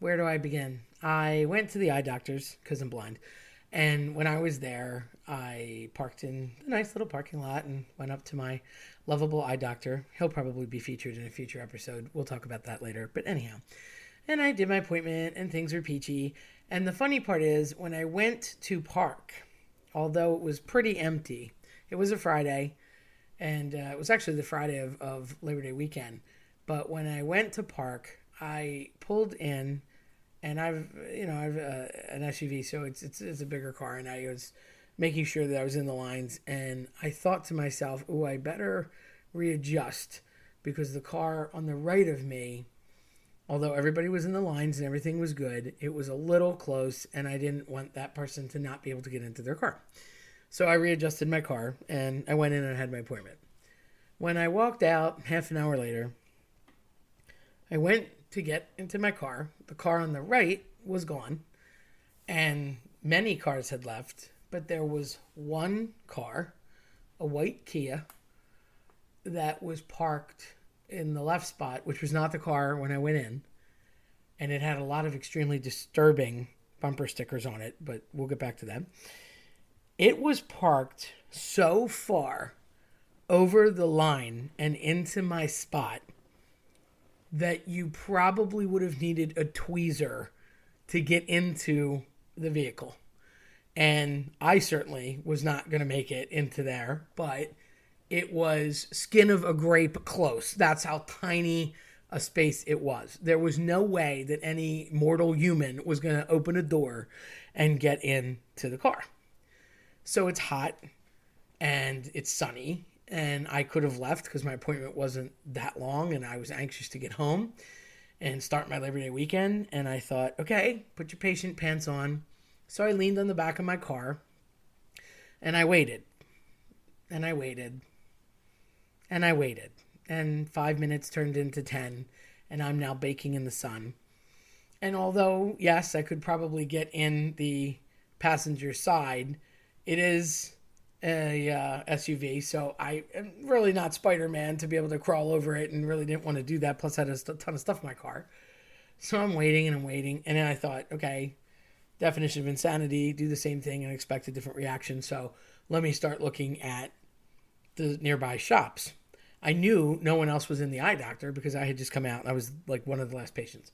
Where do I begin? I went to the eye doctors because I'm blind. And when I was there, I parked in a nice little parking lot and went up to my lovable eye doctor. He'll probably be featured in a future episode. We'll talk about that later. But anyhow, and I did my appointment and things were peachy. And the funny part is, when I went to park, although it was pretty empty, it was a Friday, and it was actually the Friday of Labor Day weekend. But when I went to park, I pulled in, and I've an SUV, so it's a bigger car, and I was making sure that I was in the lines, and I thought to myself, "Oh, I better readjust because the car on the right of me, although everybody was in the lines and everything was good, it was a little close, and I didn't want that person to not be able to get into their car." So I readjusted my car, and I went in and I had my appointment. When I walked out half an hour later, I went to get into my car. The car on the right was gone, and many cars had left, but there was one car, a white Kia, that was parked in the left spot, which was not the car when I went in, and it had a lot of extremely disturbing bumper stickers on it, but we'll get back to that. It was parked so far over the line and into my spot that you probably would have needed a tweezer to get into the vehicle. And I certainly was not going to make it into there, but it was skin of a grape close. That's how tiny a space it was. There was no way that any mortal human was going to open a door and get into the car. So it's hot and it's sunny, and I could have left because my appointment wasn't that long and I was anxious to get home and start my Labor Day weekend. And I thought, okay, put your patient pants on. So I leaned on the back of my car and I waited and I waited and I waited. And 5 minutes turned into 10, and I'm now baking in the sun. And although, yes, I could probably get in the passenger side, it is a SUV, so I am really not Spider-Man to be able to crawl over it, and really didn't want to do that. Plus, I had a ton of stuff in my car. So I'm waiting and I'm waiting, and then I thought, okay, definition of insanity, do the same thing and expect a different reaction. So let me start looking at the nearby shops. I knew no one else was in the eye doctor because I had just come out and I was like one of the last patients.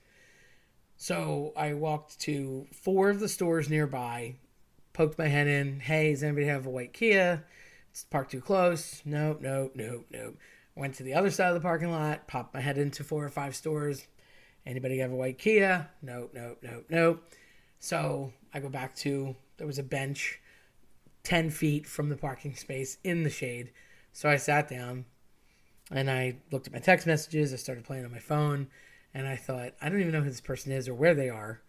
So I walked to 4 of the stores nearby, poked my head in. Hey, does anybody have a white Kia? It's parked too close. Nope. Went to the other side of the parking lot, popped my head into 4 or 5 stores. Anybody have a white Kia? Nope. So I go back to, there was a bench 10 feet from the parking space in the shade. So I sat down and I looked at my text messages. I started playing on my phone, and I thought, I don't even know who this person is or where they are.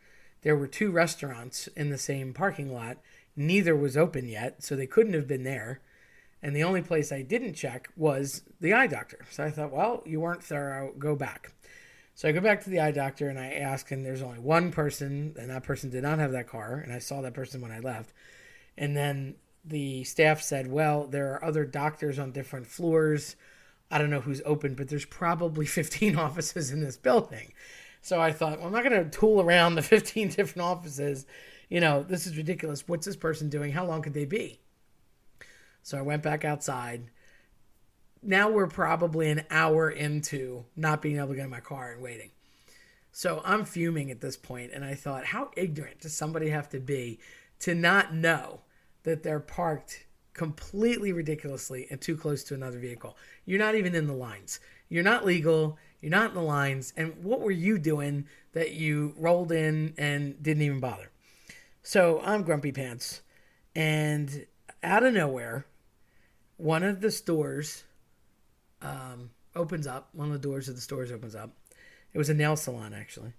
There were 2 restaurants in the same parking lot. Neither was open yet, so they couldn't have been there. And the only place I didn't check was the eye doctor. So I thought, well, you weren't thorough, go back. So I go back to the eye doctor and I ask, and there's only one person, and that person did not have that car, and I saw that person when I left. And then the staff said, well, there are other doctors on different floors. I don't know who's open, but there's probably 15 offices in this building. So I thought, well, I'm not going to tool around the 15 different offices. This is ridiculous. What's this person doing? How long could they be? So I went back outside. Now we're probably an hour into not being able to get in my car and waiting. So I'm fuming at this point, and I thought, how ignorant does somebody have to be to not know that they're parked completely ridiculously and too close to another vehicle? You're not even in the lines. You're not legal. You're not in the lines. And what were you doing that you rolled in and didn't even bother? So I'm grumpy pants. And out of nowhere, one of the stores opens up. One of the doors of the stores opens up. It was a nail salon, actually.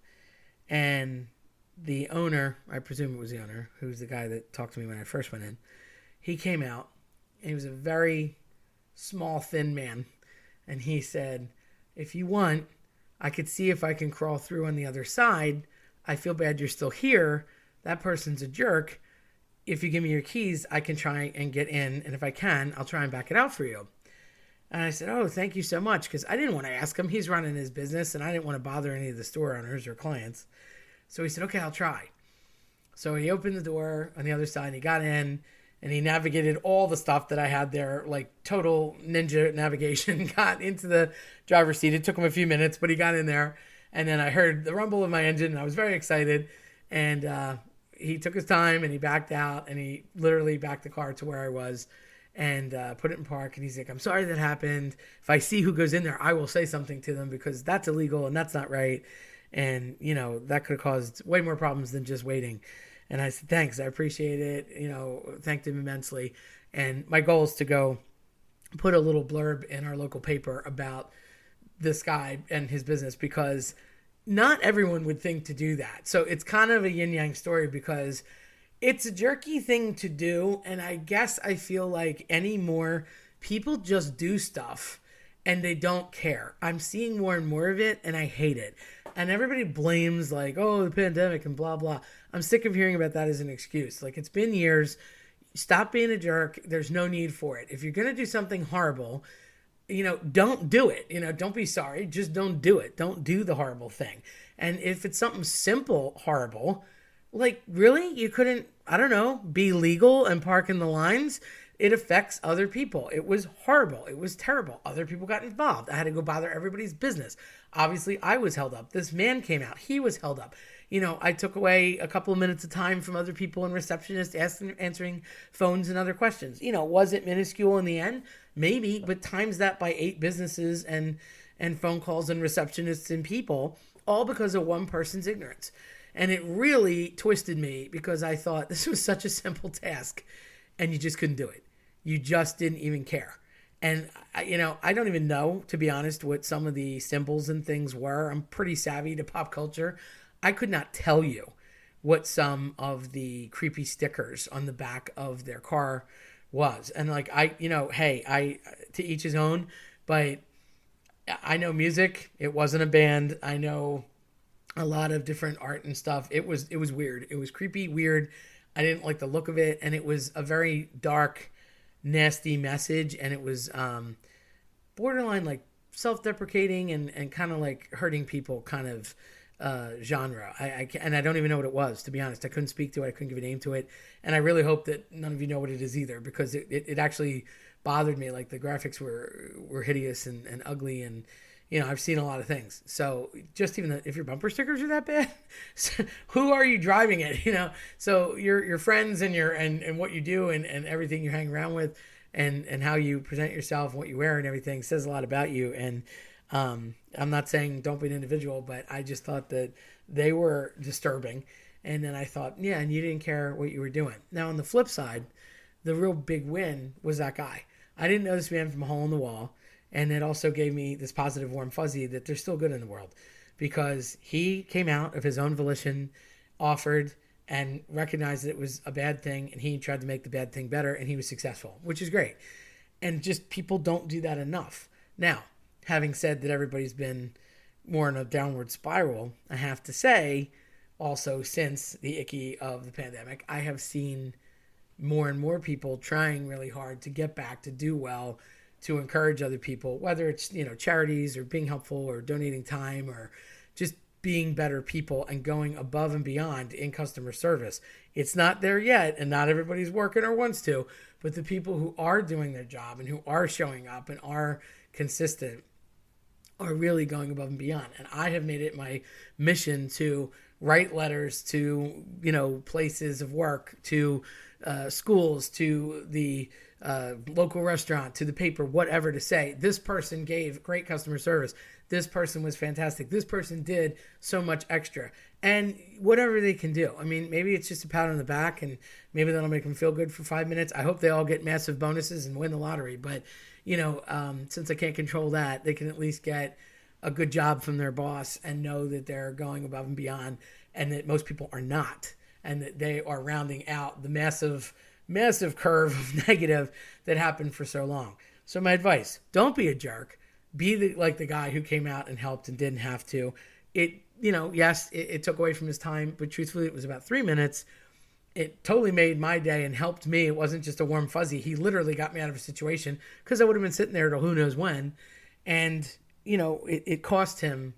And the owner, I presume it was the owner, who's the guy that talked to me when I first went in, he came out, and he was a very small, thin man. And he said, if you want, I could see if I can crawl through on the other side. I feel bad you're still here. That person's a jerk. If you give me your keys, I can try and get in. And if I can, I'll try and back it out for you. And I said, oh, thank you so much. Because I didn't want to ask him. He's running his business and I didn't want to bother any of the store owners or clients. So he said, okay, I'll try. So he opened the door on the other side and he got in and he navigated all the stuff that I had there, like total ninja navigation, got into the driver's seat. It took him a few minutes, but he got in there. And then I heard the rumble of my engine and I was very excited. And he took his time and he backed out and he literally backed the car to where I was and put it in park. And he's like, I'm sorry that happened. If I see who goes in there, I will say something to them because that's illegal and that's not right. And, that could have caused way more problems than just waiting. And I said, thanks, I appreciate it. Thanked him immensely. And my goal is to go put a little blurb in our local paper about this guy and his business because not everyone would think to do that. So it's kind of a yin yang story because it's a jerky thing to do. And I guess I feel like anymore people just do stuff and they don't care. I'm seeing more and more of it and I hate it. And everybody blames like, oh, the pandemic and blah, blah. I'm sick of hearing about that as an excuse. Like it's been years. Stop being a jerk. There's no need for it. If you're going to do something horrible, don't do it. Don't be sorry. Just don't do it. Don't do the horrible thing. And if it's something simple, horrible, like really, you couldn't, I don't know, be legal and park in the lines. It affects other people. It was horrible. It was terrible. Other people got involved. I had to go bother everybody's business. Obviously, I was held up. This man came out. He was held up. I took away a couple of minutes of time from other people and receptionists answering phones and other questions. Was it minuscule in the end? Maybe, but times that by 8 businesses and phone calls and receptionists and people, all because of one person's ignorance. And it really twisted me because I thought this was such a simple task and you just couldn't do it. You just didn't even care. And, I don't even know, to be honest, what some of the symbols and things were. I'm pretty savvy to pop culture. I could not tell you what some of the creepy stickers on the back of their car was. And like, hey, to each his own, but I know music. It wasn't a band. I know a lot of different art and stuff. It was weird. It was creepy, weird. I didn't like the look of it. And it was a very dark, nasty message. And it was borderline like self-deprecating and kind of like hurting people kind of genre. And I don't even know what it was, to be honest. I couldn't speak to it. I couldn't give a name to it. And I really hope that none of you know what it is either, because it actually bothered me. Like the graphics were hideous and ugly, and I've seen a lot of things. So just even if your bumper stickers are that bad, who are you driving it? So your friends and and what you do and everything you hang around with and how you present yourself and what you wear and everything says a lot about you. And I'm not saying don't be an individual, but I just thought that they were disturbing. And then I thought, yeah, and you didn't care what you were doing. Now, on the flip side, the real big win was that guy. I didn't know this man from a hole in the wall. And it also gave me this positive warm fuzzy that they're still good in the world, because he came out of his own volition, offered, and recognized that it was a bad thing. And he tried to make the bad thing better, and he was successful, which is great. And just people don't do that enough. Now, having said that everybody's been more in a downward spiral, I have to say also, since the icky of the pandemic, I have seen more and more people trying really hard to get back, to do well, to encourage other people, whether it's, charities or being helpful or donating time or just being better people and going above and beyond in customer service. It's not there yet, and not everybody's working or wants to, but the people who are doing their job and who are showing up and are consistent are really going above and beyond. And I have made it my mission to write letters to, places of work, to schools, to the local restaurant, to the paper, whatever, to say, this person gave great customer service. This person was fantastic. This person did so much extra. And whatever they can do. I mean, maybe it's just a pat on the back, and maybe that'll make them feel good for 5 minutes. I hope they all get massive bonuses and win the lottery. But, since I can't control that, they can at least get a good job from their boss and know that they're going above and beyond, and that most people are not, and that they are rounding out the massive curve of negative that happened for so long. So my advice, don't be a jerk. Be like the guy who came out and helped and didn't have to. Yes, it took away from his time, but truthfully, it was about 3 minutes. it totally made my day and helped me. It wasn't just a warm fuzzy. He literally got me out of a situation because I would have been sitting there till who knows when. And, it cost him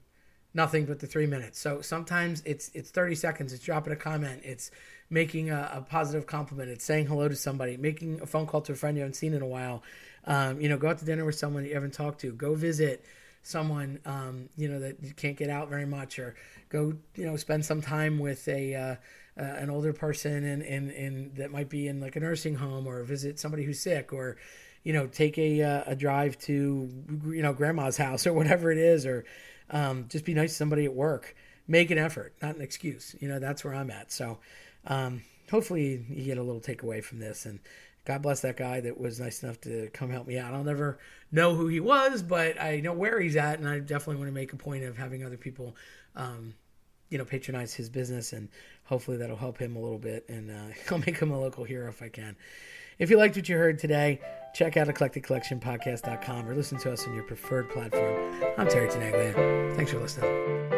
nothing but the 3 minutes. So sometimes it's 30 seconds. It's dropping a comment. It's making a positive compliment. It's saying hello to somebody, making a phone call to a friend you haven't seen in a while. Go out to dinner with someone that you haven't talked to. Go visit someone, that you can't get out very much, or go, spend some time with an older person and that might be in like a nursing home, or visit somebody who's sick, or, take a drive to, grandma's house or whatever it is, or just be nice to somebody at work. Make an effort, not an excuse. That's where I'm at. So hopefully you get a little takeaway from this, and God bless that guy that was nice enough to come help me out. I'll never know who he was, but I know where he's at, and I definitely want to make a point of having other people, patronize his business, and hopefully that'll help him a little bit, and I'll make him a local hero if I can. If you liked what you heard today, check out eclecticcollectionpodcast.com or listen to us on your preferred platform. I'm Terry Tenaglia. Thanks for listening.